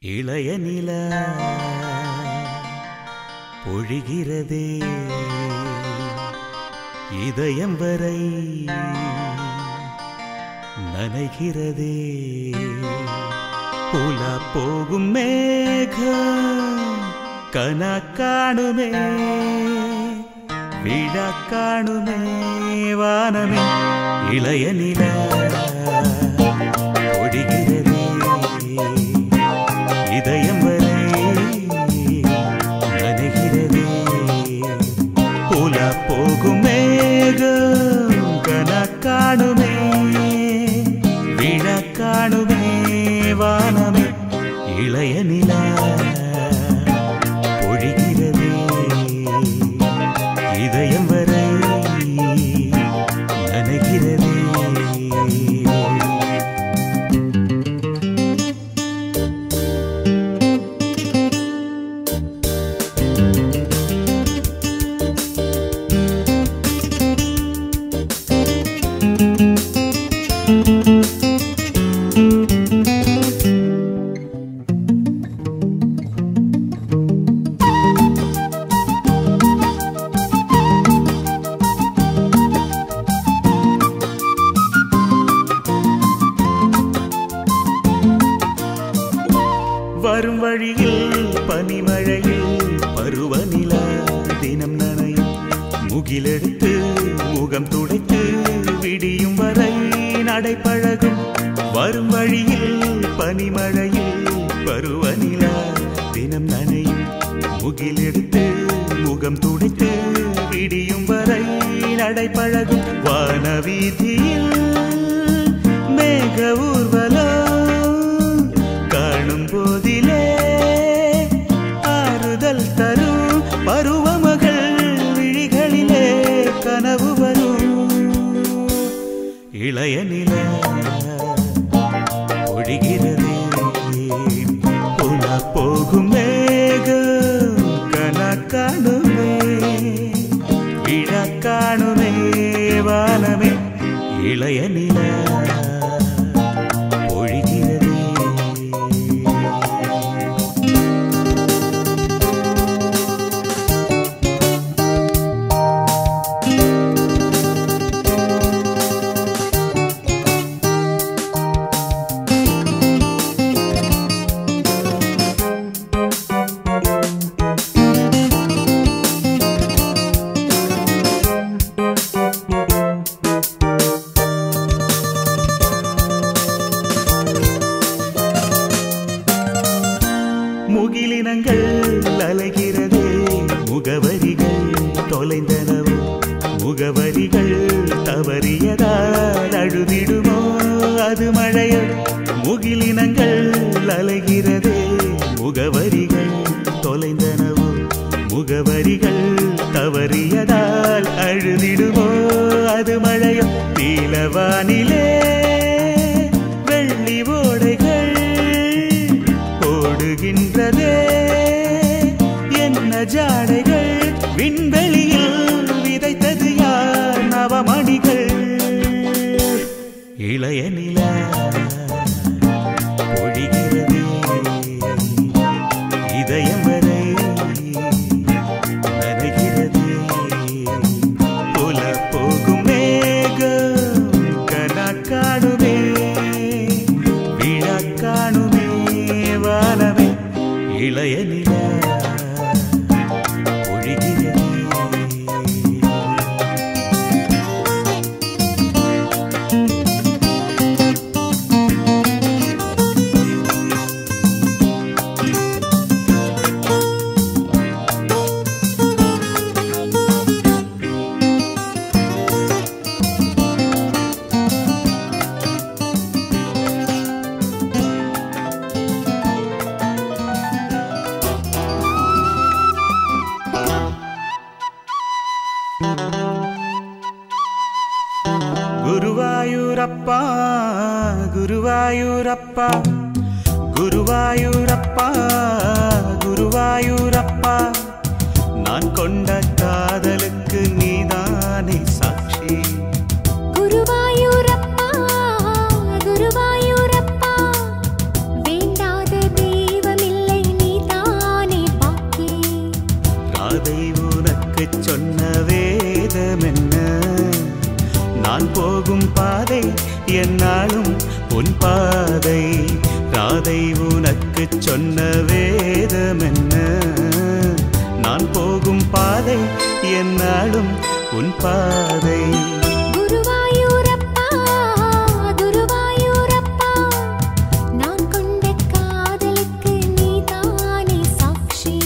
இளைய நிலா பொழிகிறதே இதயம் வரை நனைகிறதே புலா போகும் மேகம் கனா காணுமே விழா காணுமே வானமே இளைய நிலா பொழிகிறதே இதயம் வரை நனைகிறதே புலா போகும் மேகம் கனா காணுமே விழா காணுமே வானமே இளைய நிலா பொழிகிறதே இதயம் வரை நனைகிறதே வரும் வழியில் பனிமழையில் பருவநிலா தினம் நனையும் முகிலெடுத்து முகம் துடைத்து விடியும் வரை நடைபழகும் வரும் வழியில் பனிமழையில் பருவநிலா தினம் நனையும் முகிலெடுத்து முகம் துடைத்து விடியும் வரை நடைபழகும் வானவீதியில் மேக ஊர்வலம் காணும் போதிலே ஆறுதல் தரும் பருவமகள் விழிகளிலே கனவு வரும் இளைய நிலா பொழிகிறதே புலா போகும் மேகம் கனா காணுமே விழா காணுமே வானமே இளைய நிலா முகிலினங்கள் அலைகிறதே முகவரிகள் தொலைந்தனவோ முகவரிகள் தவறியதால் அழுதிடுமோ அது மழையோ முகிலினங்கள் அலைகிறதே முகவரிகள் தொலைந்தனவோ முகவரிகள் தவறியதால் அழுதிடுமோ அது மழையோ நீலவானிலே வெள்ளி ஓடைகள் ஓடுகின்றதே என்ன ஜாடைகள் விண்வெளியில் விதைத்தது யார் நவமணிகள் இளைய நிலா பொழிகிறதே இதயம் வரை நனைகிறதே புலா போகும் மேகம் கனா காணுமே விழா காணுமே வானமே இளைய நிலா பொழிகிறதே குருவாயூரப்பா குருவாயூரப்பா குருவாயூரப்பா குருவாயூரப்பா நான் கொண்ட காதலுக்கு நீதானே சாட்சி குருவாயூரப்பா குருவாயூரப்பா வேண்டாத தெய்வம் ராதை உனக்கு சொன்ன வேதம் என்ன? நான் போகும் பாதை என்னாலும் உன் பாதை. குருவாயூரப்பா குருவாயூரப்பா, நான் கொண்ட காதலுக்கு நீதானே சாட்சி.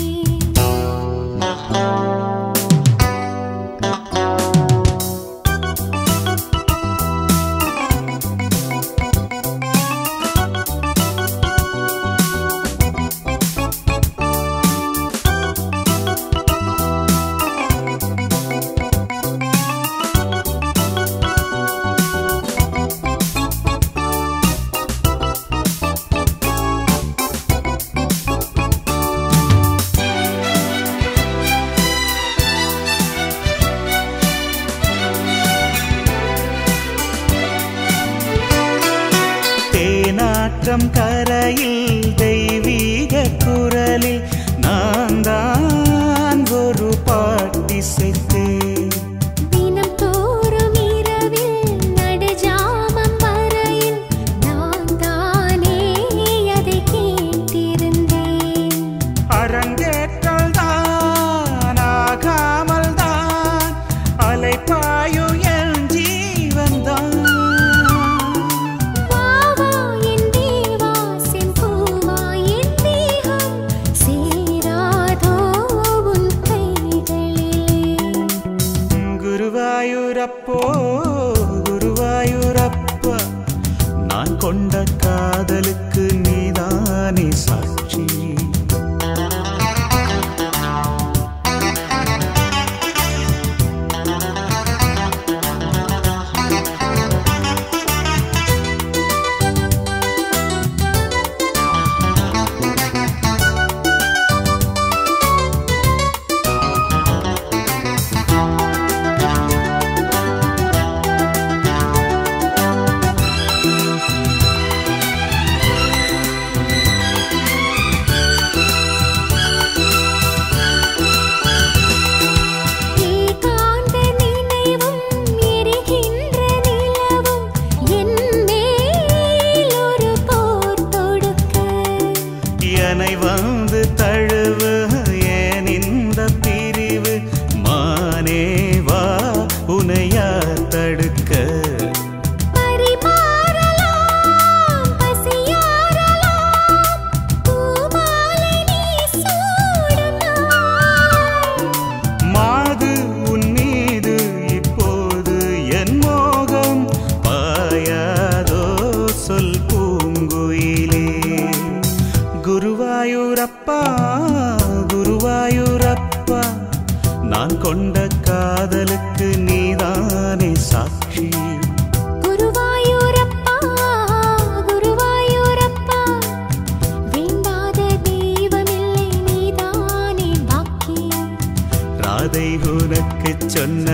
தேனாற்றம் கரையில் தெய்வீக குரலில் நான் தான் ஒரு பாட்டிசைத்தேன். தினம் தோறும் இரவில் நடுஜாமம் வரையில் நான் தானே அதை கேட்டிருந்தேன். அரங்கேற்றல் தான் ஆகாமல் தான் அலைப்பாயு என் ஜீவன்தான். குருவாயூரப்போ குருவாயூரப்பா, நான் கொண்ட காதலுக்கு நீதானே சாட்சி. என்னை வந்து தழுவு ஏன் இந்த பிரிவு, மானேவா உனையா தடுக்க. மாது உன் மீது இப்போது என் மோகம் பாயாதோ சொல் பூங்குயிலே. குருவாயூரப்பா குருவாயூரப்பா, நான் கொண்ட காதலுக்கு நீதானே சாட்சி. குருவாயூரப்பா குருவாயூரப்பா, வேண்டாத தெய்வமில்லை நீதானே பாக்கி. ராதை உனக்கு சொன்ன